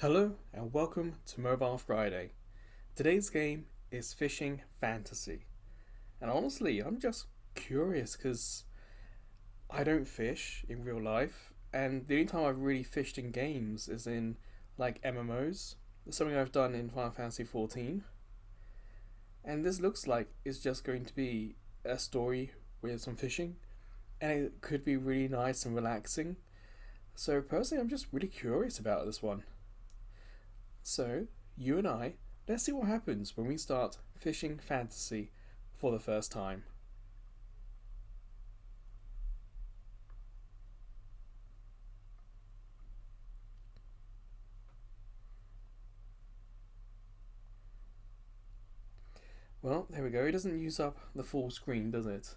Hello and welcome to Mobile Friday. Today's game is Fishing Fantasy. And honestly, I'm just curious because I don't fish in real life, and the only time I've really fished in games is in like MMOs. It's something I've done in Final Fantasy 14. And this looks like it's just going to be a story with some fishing, and it could be really nice and relaxing. So, personally, I'm just really curious about this one. So, you and I, let's see what happens when we start Fishing Fantasy for the first time. Well, there we go. It doesn't use up the full screen, does it?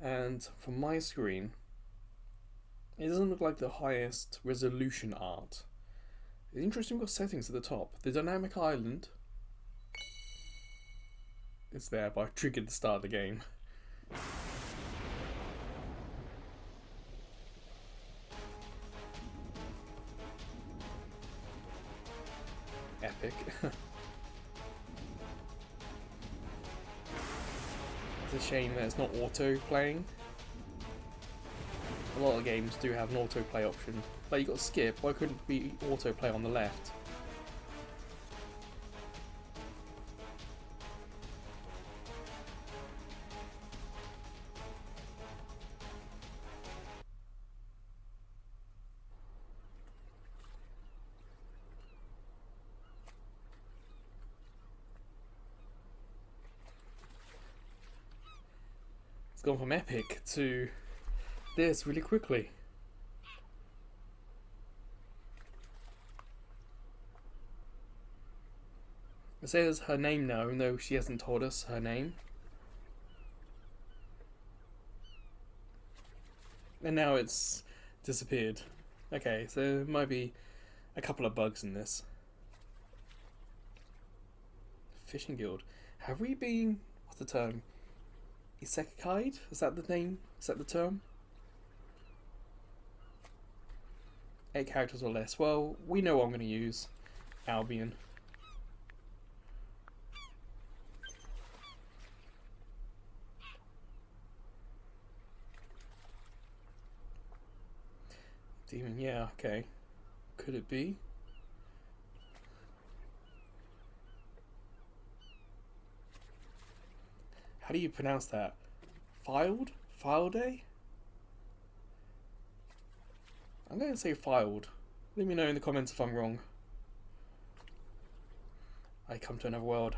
And from my screen, it doesn't look like the highest resolution art. It's interesting, we've got settings at the top. The dynamic island is there, but I triggered the start of the game. Epic. It's a shame that it's not auto playing. A lot of games do have an autoplay option. Like you got skip, why couldn't it be autoplay on the left? It's gone from epic to this really quickly. It says her name now, even though she hasn't told us her name. And now it's disappeared. Okay, so there might be a couple of bugs in this. Fishing Guild. Have we been... what's the term? Isekai'd? Is that the name? Is that the term? 8 characters or less. Well, we know what I'm going to use. Albion. Demon, yeah, okay. Could it be? How do you pronounce that? Filed? Filed? I'm going to say filed. Let me know in the comments if I'm wrong. I come to another world.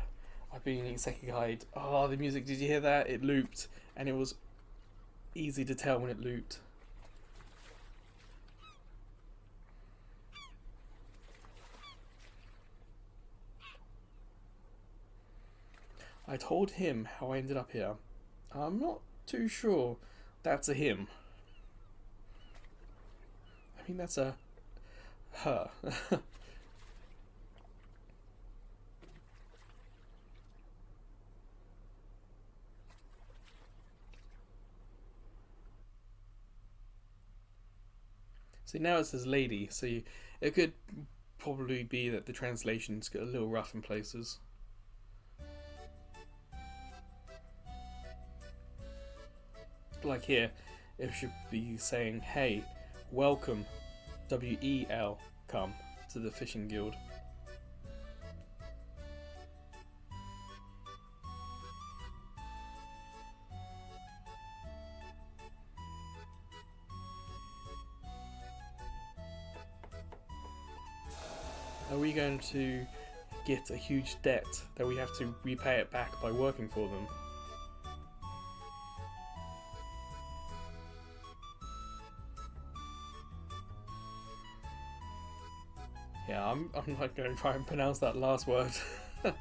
I've been in Isekai'd. Oh, the music, did you hear that? It looped, and it was easy to tell when it looped. I told him how I ended up here. I'm not too sure that's a him. I mean, that's a her. See, now it says lady, so it could probably be that the translations get a little rough in places. Like here, it should be saying, hey, welcome, W-E-L, come to the Fishing Guild. Are we going to get a huge debt that we have to repay it back by working for them? Yeah, I'm not going to try and pronounce that last word. I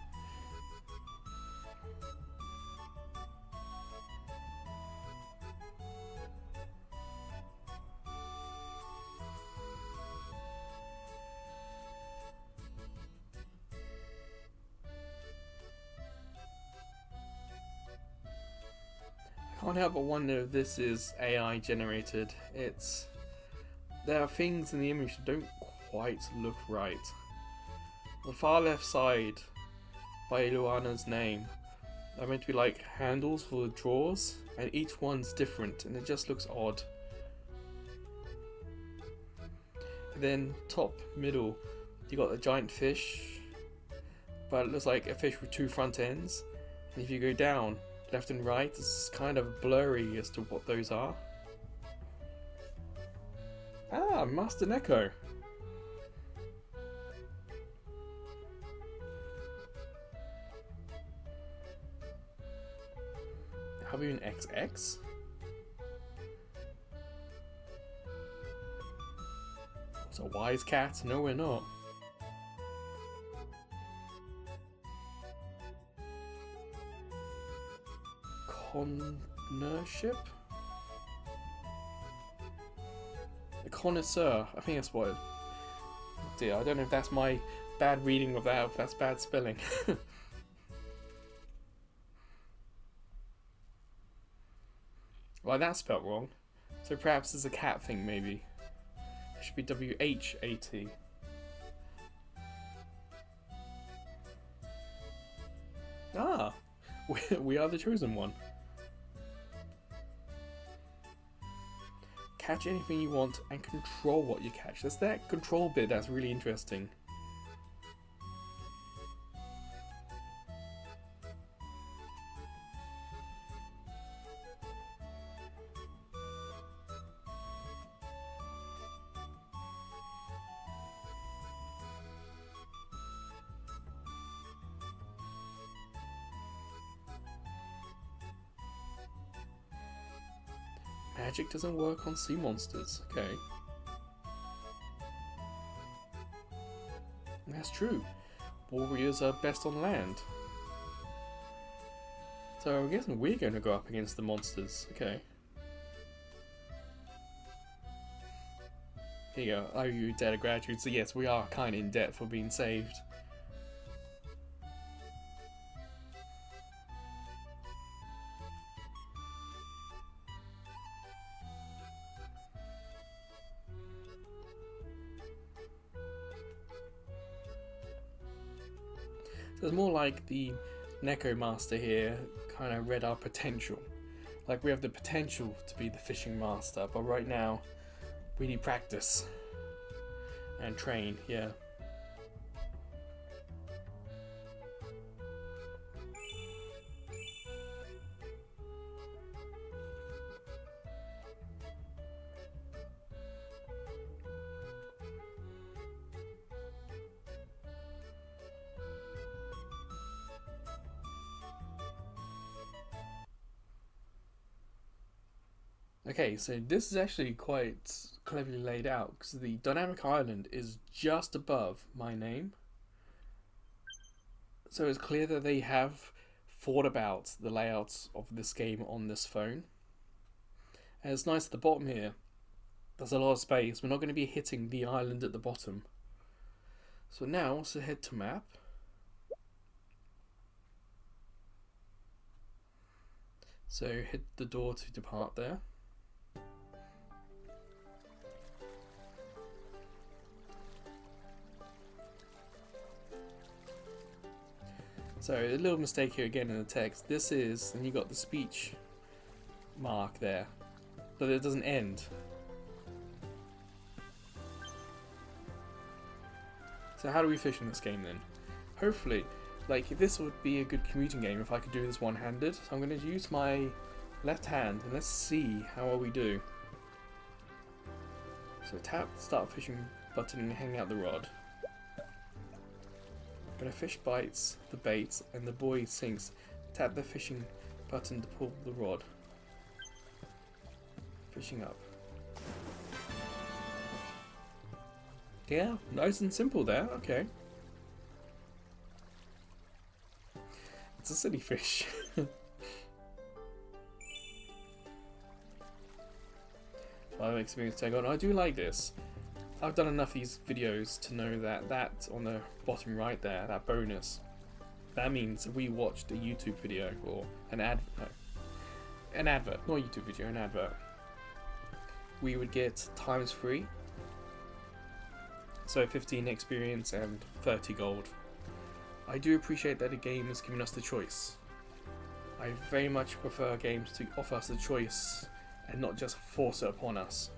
can't help but wonder if this is AI generated. There are things in the image that don't quite look right. the far left side by Luana's name are meant to be like handles for the drawers, and each one's different and it just looks odd. And then top middle you got the giant fish, but it looks like a fish with two front ends, and if you go down left and right it's kind of blurry as to what those are. Ah, Master Neko. How about an XX? It's a wise cat? No, we're not. Connoisseurship? A connoisseur. I think that's what it... Oh dear, I don't know if that's my bad reading of that, if that's bad spelling. Well, that's spelled wrong. So perhaps it's a cat thing, maybe. It should be WHAT. Ah! We are the chosen one. Catch anything you want and control what you catch. That's that control bit that's really interesting. Magic doesn't work on sea monsters. Okay. That's true. Warriors are best on land. So I'm guessing we're going to go up against the monsters. Okay. Here you go. Are you debt of gratitude? So yes, we are kind of in debt for being saved. So it's more like the Neko Master here kind of read our potential. Like we have the potential to be the fishing master, but right now we need practice and train, yeah. Okay, so this is actually quite cleverly laid out because the dynamic island is just above my name. So it's clear that they have thought about the layouts of this game on this phone. And it's nice at the bottom here. There's a lot of space. We're not going to be hitting the island at the bottom. So now, let's head to map. So hit the door to depart there. So a little mistake here again in the text. This is, and you got the speech mark there, but it doesn't end. So how do we fish in this game then? Hopefully, like this would be a good commuting game if I could do this one-handed. So I'm going to use my left hand and let's see how well we do. So tap the start fishing button and hang out the rod. When a fish bites the bait and the buoy sinks, tap the fishing button to pull the rod. Fishing up. Yeah, nice and simple there, okay. It's a silly fish. I've experienced take on. I do like this. I've done enough of these videos to know that that on the bottom right there, that bonus, that means we watched a YouTube video or an advert, not YouTube video, an advert. We would get ×3 So 15 experience and 30 gold. I do appreciate that the game is giving us the choice. I very much prefer games to offer us the choice and not just force it upon us.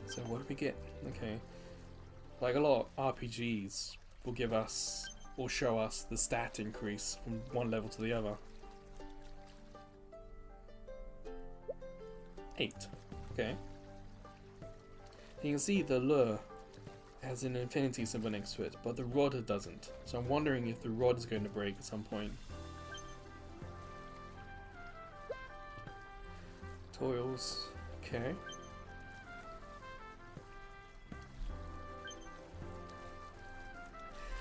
So what do we get? Okay. Like a lot of RPGs will give us, or show us, the stat increase from one level to the other. 8. Okay. You can see the lure has an infinity symbol next to it, but the rod doesn't. So I'm wondering if the rod is going to break at some point. Tutorials. Okay.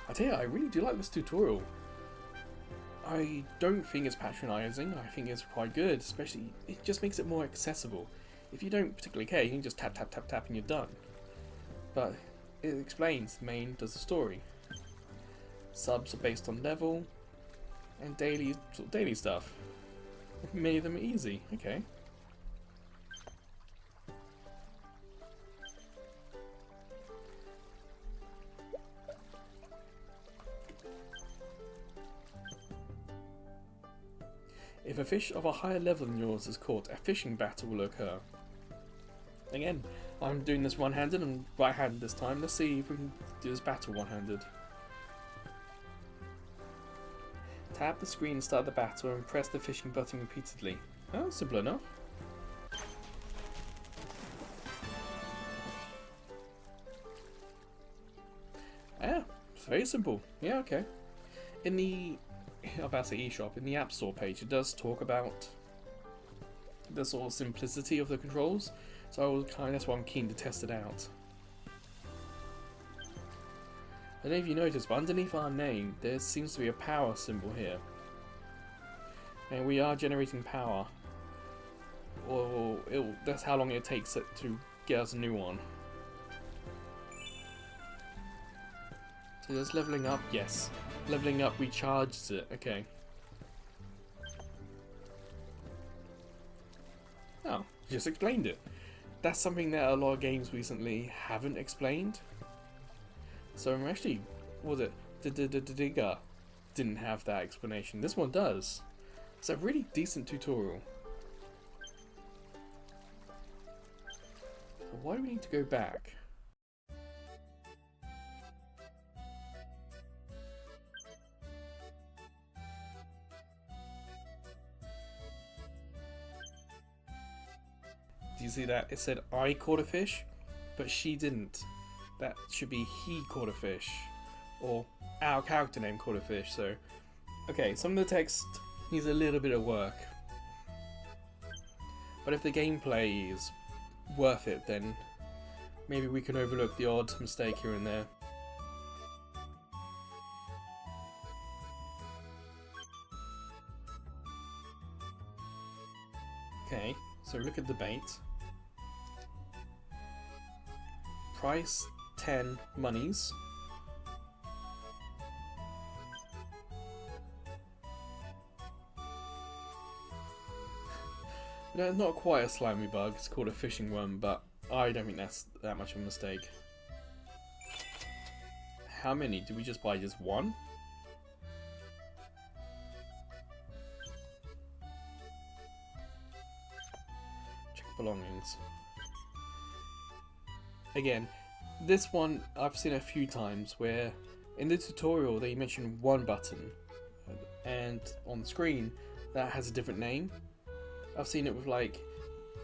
I tell you, I really do like this tutorial. I don't think it's patronizing. I think it's quite good, especially it just makes it more accessible. If you don't particularly care, you can just tap tap tap tap and you're done. But it explains the main does the story. Subs are based on level and daily stuff. Many of them are easy. Okay. If a fish of a higher level than yours is caught, a fishing battle will occur. Again, I'm doing this one-handed and right-handed this time. Let's see if we can do this battle one-handed. Tap the screen and start the battle and press the fishing button repeatedly. Oh, simple enough. Yeah, it's very simple. Yeah, okay. In the I'm about to say eShop, in the App Store page, it does talk about the sort of simplicity of the controls, so that's why I'm keen to test it out. I don't know if you noticed, but underneath our name, there seems to be a power symbol here. And we are generating power. Or that's how long it takes it to get us a new one. So there's leveling up, yes. Leveling up recharges it, okay. Oh, just explained it. That's something that a lot of games recently haven't explained. So I'm actually, was it Digger didn't have that explanation. This one does. It's a really decent tutorial. So why do we need to go back? Do you see that? It said I caught a fish, but she didn't. That should be he caught a fish. Or our character name caught a fish, so... Okay, some of the text needs a little bit of work. But if the gameplay is worth it, then maybe we can overlook the odd mistake here and there. Okay, so look at the bait. Price 10 monies. No, not quite a slimy bug, it's called a fishing worm, but I don't think that's that much of a mistake. How many? Did we just buy just one? Check belongings. Again, this one I've seen a few times where in the tutorial they mention one button and on the screen that has a different name. I've seen it with like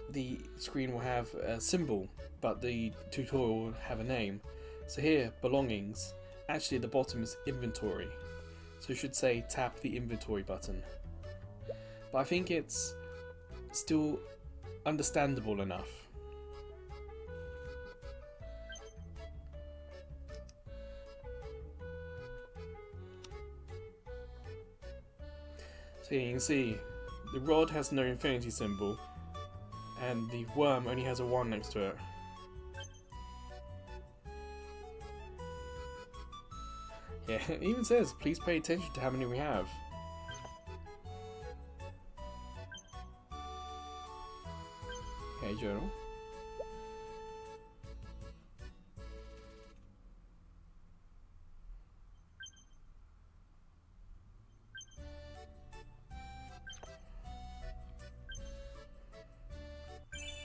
the screen will have a symbol but the tutorial will have a name. So here, belongings, actually at the bottom is inventory. So it should say tap the inventory button. But I think it's still understandable enough. So you can see the rod has no infinity symbol and the worm only has a 1 next to it. Yeah, Yeah, it even says, please pay attention to how many we have. Okay, journal.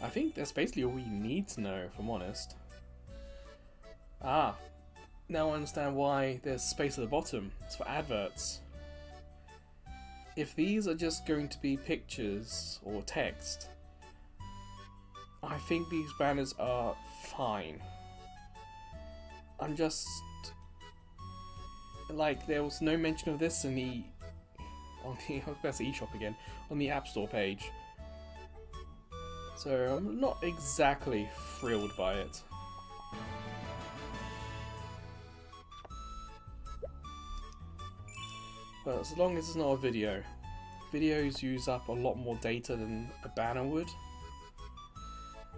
I think that's basically all we need to know, if I'm honest. Ah, now I understand why there's space at the bottom. It's for adverts. If these are just going to be pictures or text, I think these banners are fine. I'm just... like, there was no mention of this in the... I was about to say eShop again. On the App Store page. So I'm not exactly thrilled by it. But as long as it's not a video. Videos use up a lot more data than a banner would.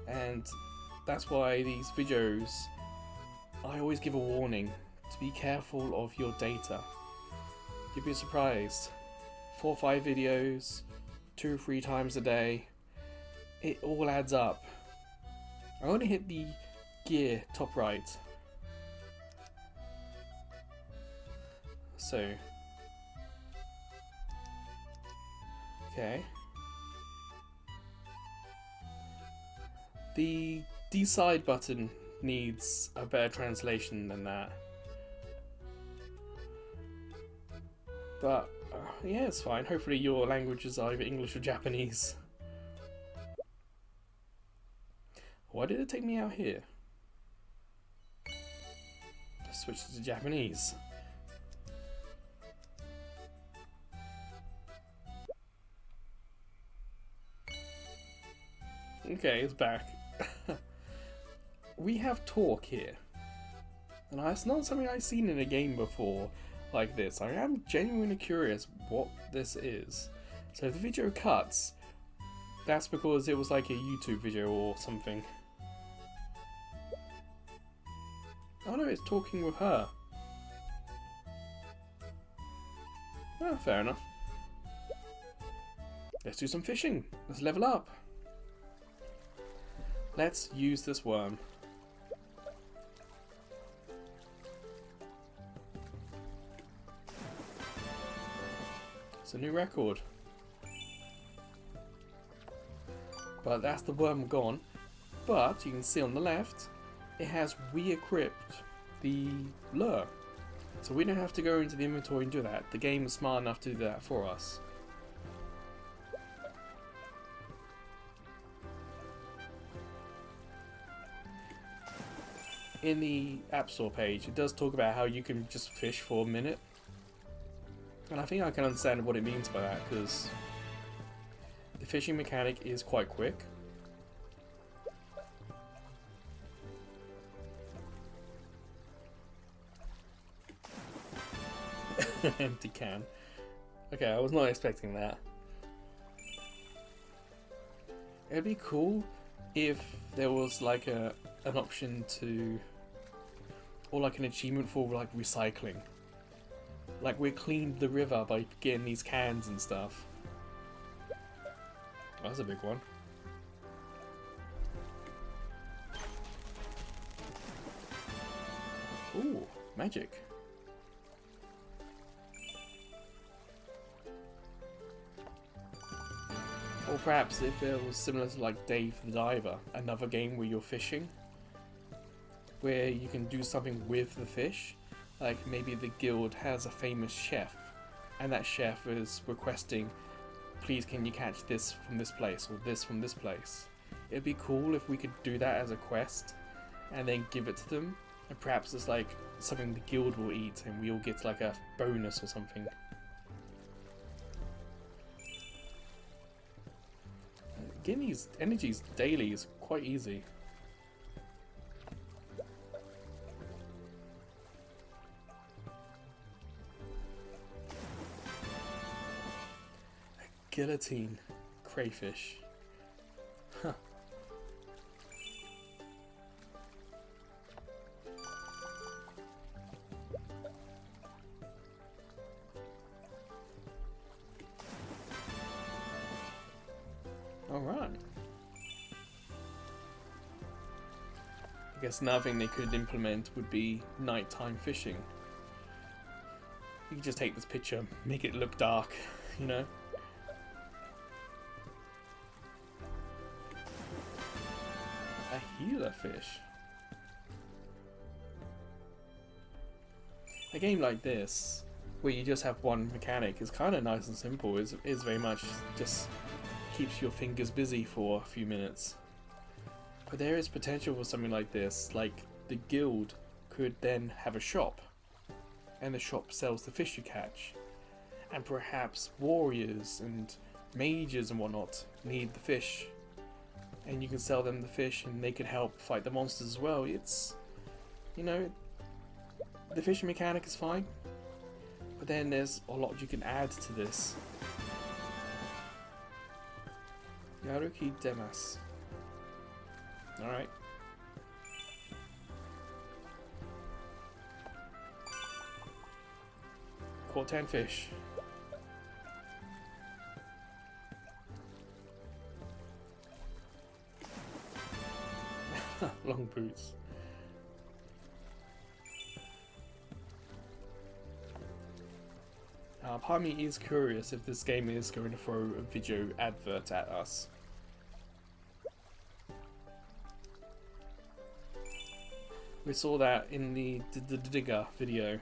And that's why these videos, I always give a warning to be careful of your data. You'd be surprised. 4 or 5 videos, 2 or 3 times a day, it all adds up. I want to hit the gear top right. So, okay. The decide button needs a better translation than that. But yeah, it's fine. Hopefully your language is either English or Japanese. Why did it take me out here? Switch to Japanese. Okay, it's back. We have talk here. And it's not something I've seen in a game before like this. I am genuinely curious what this is. So if the video cuts, that's because it was like a YouTube video or something. Oh no, it's talking with her. Oh, fair enough. Let's do some fishing. Let's level up. Let's use this worm. It's a new record. But that's the worm gone. But you can see on the left, it has re-equipped the lure. So we don't have to go into the inventory and do that. The game is smart enough to do that for us. In the App Store page, it does talk about how you can just fish for a minute. And I think I can understand what it means by that, because the fishing mechanic is quite quick. Empty can. Okay, I was not expecting that. It'd be cool if there was like an option to, or like an achievement for like recycling. Like we cleaned the river by getting these cans and stuff. Oh, that's a big one. Ooh, magic. Or perhaps if it was similar to like Dave the Diver, another game where you're fishing, where you can do something with the fish. Like maybe the guild has a famous chef, and that chef is requesting, please can you catch this from this place, or this from this place. It'd be cool if we could do that as a quest, and then give it to them, and perhaps it's like something the guild will eat, and we all get like a bonus or something. Getting these energies daily is quite easy. A guillotine crayfish. Huh. Alright. I guess another thing they could implement would be nighttime fishing. You could just take this picture, make it look dark, you know? A healer fish. A game like this, where you just have one mechanic, is kind of nice and simple. Is very much just keeps your fingers busy for a few minutes. But there is potential for something like this. Like the guild could then have a shop, and the shop sells the fish you catch, and perhaps warriors and mages and whatnot need the fish, and you can sell them the fish, and they could help fight the monsters as well. It's, you know, the fishing mechanic is fine, but then there's a lot you can add to this. Yaruki Demas. Alright. Caught 10 fish. Long boots. Part of me is curious if this game is going to throw a video advert at us. We saw that in the Digger video,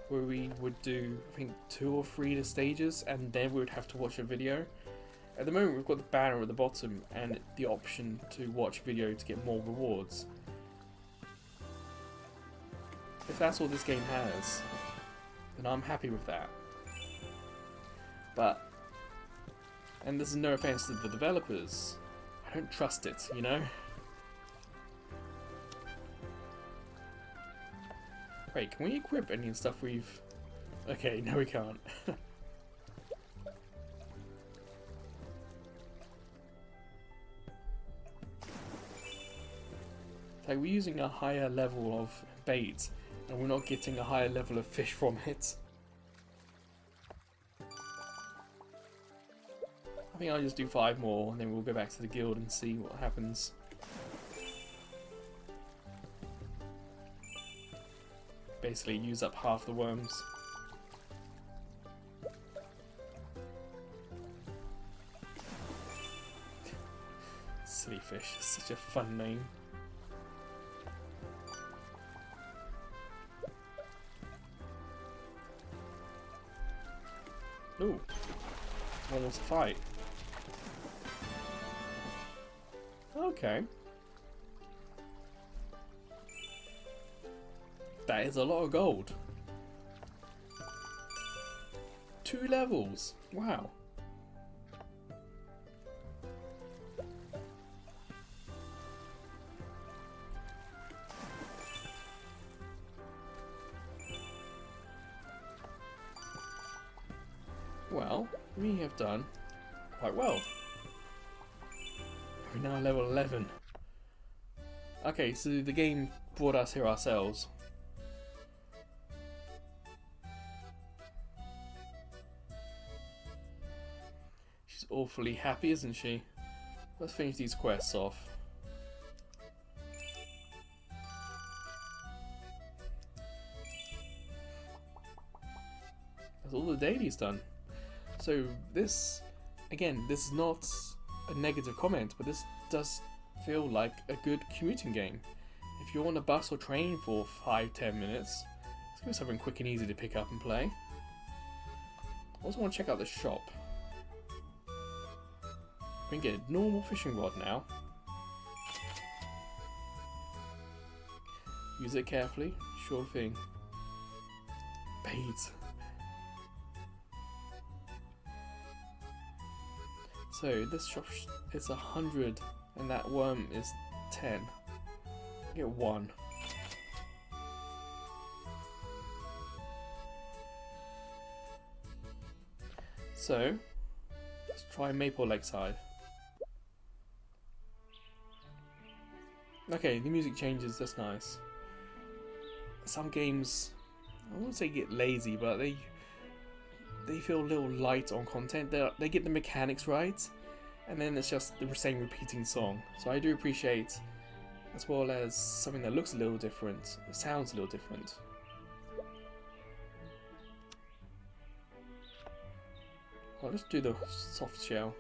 where we would do, I think, 2 or 3 stages, and then we would have to watch a video. At the moment we've got the banner at the bottom and the option to watch video to get more rewards. If that's all this game has, then I'm happy with that. But, and this is no offense to the developers, I don't trust it, you know? Wait, can we equip any of the stuff we've... Okay, no we can't. Like, we're using a higher level of bait, and we're not getting a higher level of fish from it. I think I'll just do 5 more, and then we'll go back to the guild and see what happens. Basically use up half the worms. Silly fish, such a fun name. Ooh, one wants to fight. Okay. That is a lot of gold. 2 levels. Wow. Well, we have done quite well. We're now level 11. Okay, so the game brought us here ourselves. She's awfully happy, isn't she? Let's finish these quests off. That's all the dailies done. So this, again, this is not a negative comment, but this does feel like a good commuting game. If you're on a bus or train for 5-10 minutes, it's going to be something quick and easy to pick up and play. I also want to check out the shop. We can get a normal fishing rod now. Use it carefully, sure thing. Bait. So this shop is 100 and that worm is 10. Get 1. So let's try Maple Lakeside. Okay, the music changes, that's nice. Some games, I wouldn't say get lazy, but they feel a little light on content. They get the mechanics right, and then it's just the same repeating song. So I do appreciate, as well as something that looks a little different, sounds a little different. Well, let's do the soft shell.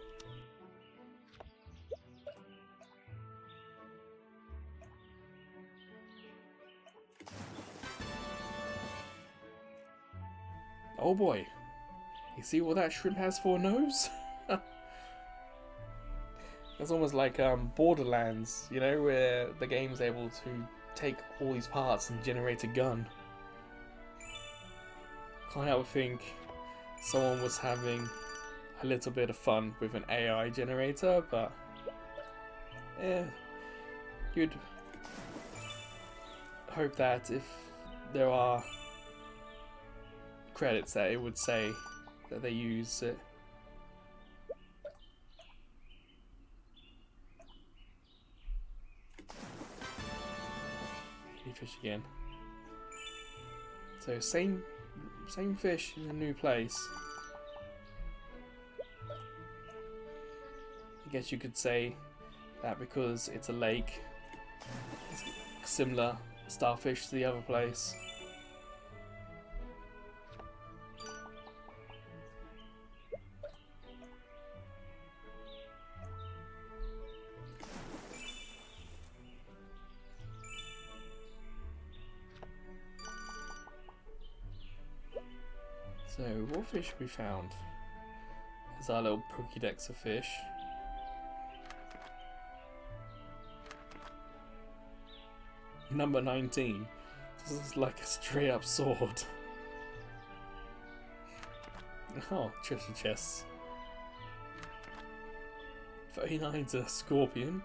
Oh boy, you see what that shrimp has for a nose? It's almost like Borderlands, you know, where the game's able to take all these parts and generate a gun. Can't help but think someone was having a little bit of fun with an AI generator, but you'd hope that if there are credits that it would say that they use it. Fish again. So same fish in a new place. I guess you could say that because it's a lake, it's similar starfish to the other place. So, what fish have we found? There's our little Pokédex of fish. Number 19. This is like a straight up sword. Oh, treasure chests. 39's a scorpion.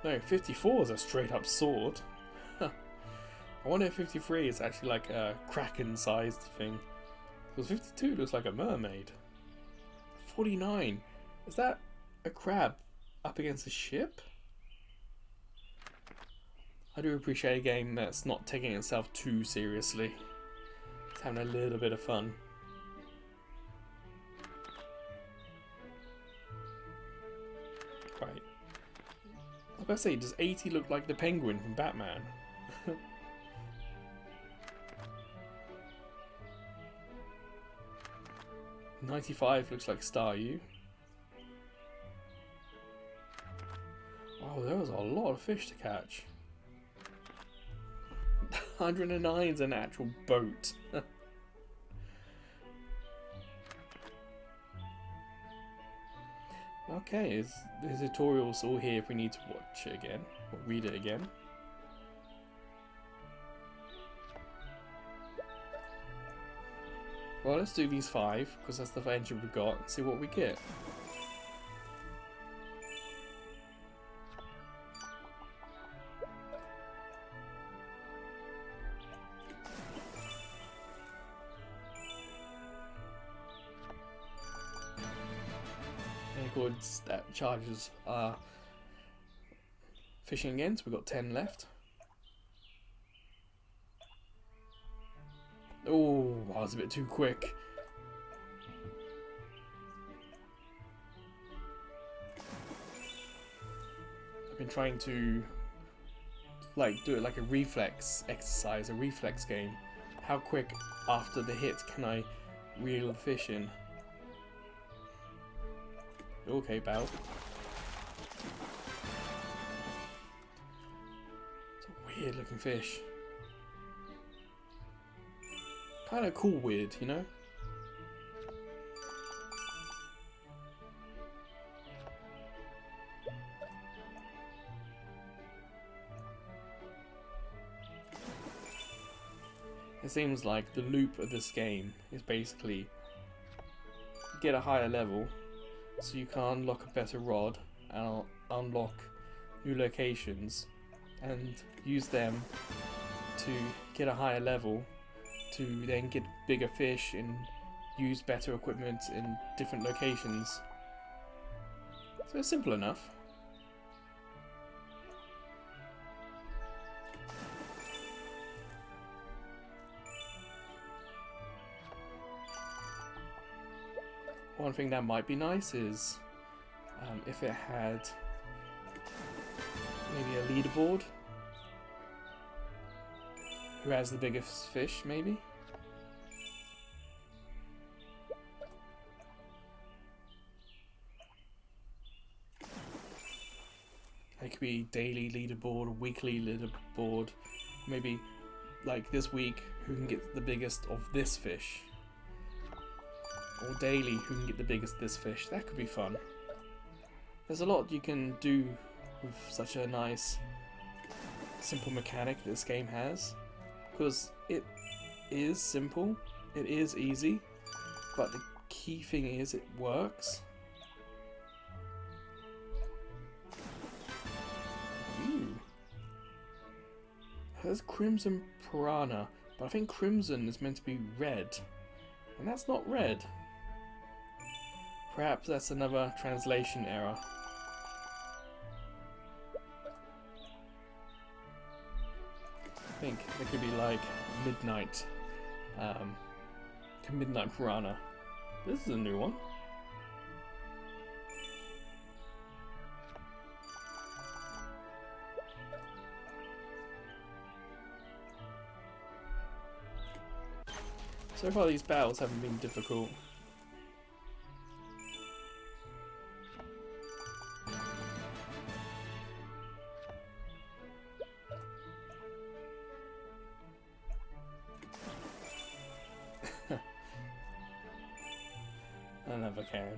No, 54 is a straight up sword. I wonder if 53 is actually like a kraken-sized thing. Because 52 looks like a mermaid. 49, is that a crab up against a ship? I do appreciate a game that's not taking itself too seriously. It's having a little bit of fun. Right. I was about to say, does 80 look like the penguin from Batman? 95 looks like Staryu. Wow, there was a lot of fish to catch. 109 is an actual boat. Okay, the tutorial's all here if we need to watch it again, or read it again. Well, let's do these 5, because that's the engine we got, and see what we get. Goods that charges are fishing again, so we've got 10 left. Oh, that was a bit too quick. I've been trying to do it like a reflex exercise, a reflex game. How quick after the hit can I reel the fish in? Okay, pal. It's a weird looking fish. Kind of cool weird, you know? It seems like the loop of this game is basically get a higher level so you can unlock a better rod and unlock new locations and use them to get a higher level to then get bigger fish and use better equipment in different locations. So it's simple enough. one thing that might be nice is if it had maybe a leaderboard. Who has the biggest fish, maybe? It could be daily leaderboard, weekly leaderboard. Maybe, like this week, who can get the biggest of this fish? Or daily, who can get the biggest of this fish? That could be fun. There's a lot you can do with such a nice, simple mechanic this game has. Because it is simple, it is easy, but the key thing is it works. Ooh. There's Crimson Piranha, but I think Crimson is meant to be red, and that's not red. Perhaps that's another translation error. I think it could be like Midnight Piranha. This is a new one. So far these battles haven't been difficult. Another Karen.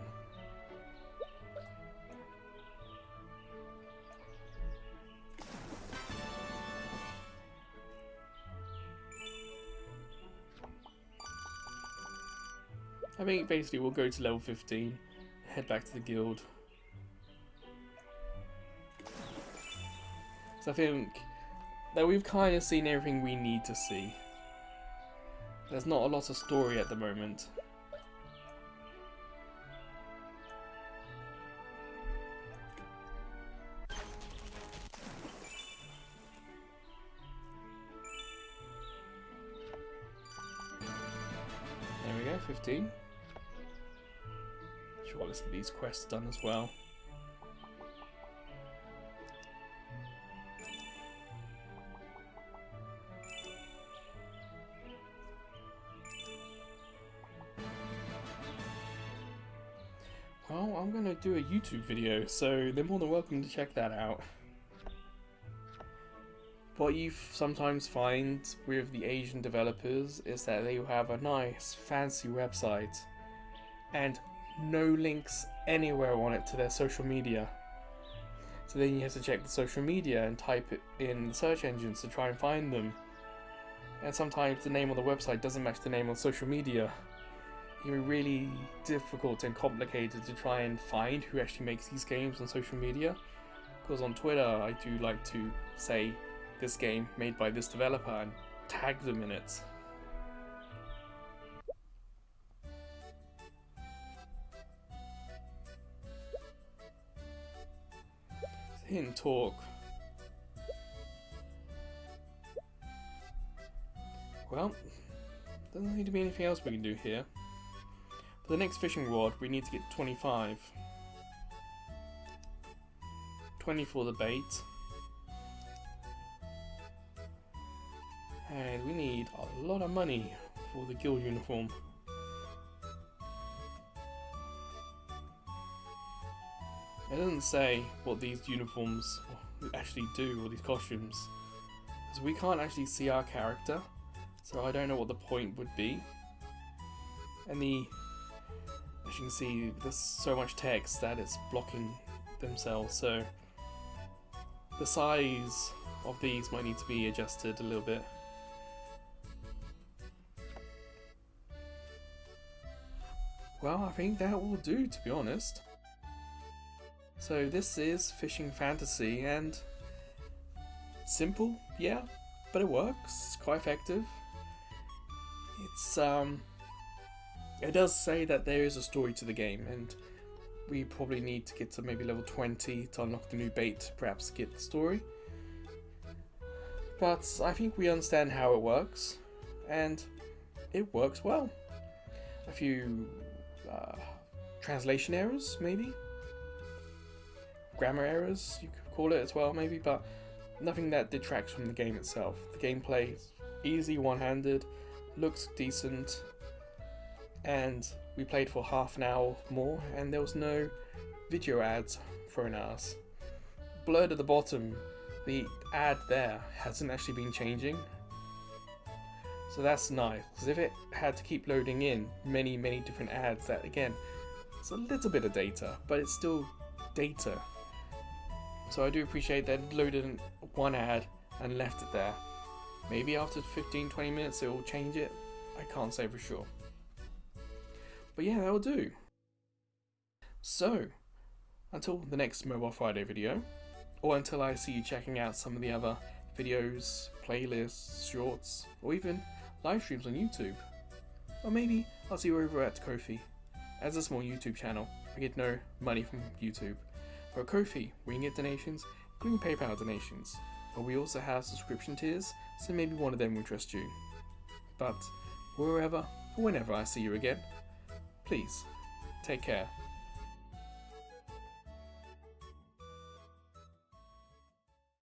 I think basically we'll go to level 15, head back to the guild. So I think that we've kind of seen everything we need to see. There's not a lot of story at the moment. There we go, 15. Sure, let's get these quests done as well. Well, I'm going to do a YouTube video, so they're more than welcome to check that out. What you sometimes find with the Asian developers is that they have a nice, fancy website and no links anywhere on it to their social media. So then you have to check the social media and type it in the search engines to try and find them. And sometimes the name on the website doesn't match the name on social media. It can be really difficult and complicated to try and find who actually makes these games on social media. Because on Twitter I do like to say this game made by this developer and tag them in it. Sit and talk. Well, doesn't need to be anything else we can do here. For the next fishing rod, we need to get 25. 20 for the bait. And we need a lot of money for the guild uniform. It doesn't say what these uniforms actually do, or these costumes. Because we can't actually see our character, so I don't know what the point would be. And as you can see, there's so much text that it's blocking themselves, so the size of these might need to be adjusted a little bit. Well, I think that will do, to be honest. So this is Fishing Fantasy, and simple, yeah, but it works. It's quite effective. It does say that there is a story to the game, and we probably need to get to maybe level 20 to unlock the new bait to perhaps get the story. But I think we understand how it works, and it works well. A few translation errors, maybe? Grammar errors, you could call it as well, maybe, but nothing that detracts from the game itself. The gameplay is easy, one-handed, looks decent, and we played for half an hour more, and there was no video ads thrown at us. Blurred at the bottom, the ad there hasn't actually been changing, so that's nice, because if it had to keep loading in many different ads, that again, it's a little bit of data, but it's still data. So I do appreciate that it loaded in one ad and left it there. Maybe after 15-20 minutes it will change it, I can't say for sure. But yeah, that will do. So, until the next Mobile Friday video, or until I see you checking out some of the other videos, playlists, shorts, or even live streams on YouTube. Or maybe I'll see you over at Ko-fi. As a small YouTube channel, I get no money from YouTube. But Ko-fi, we can get donations, including PayPal donations. But we also have subscription tiers, so maybe one of them will interest you. But wherever or whenever I see you again, please take care.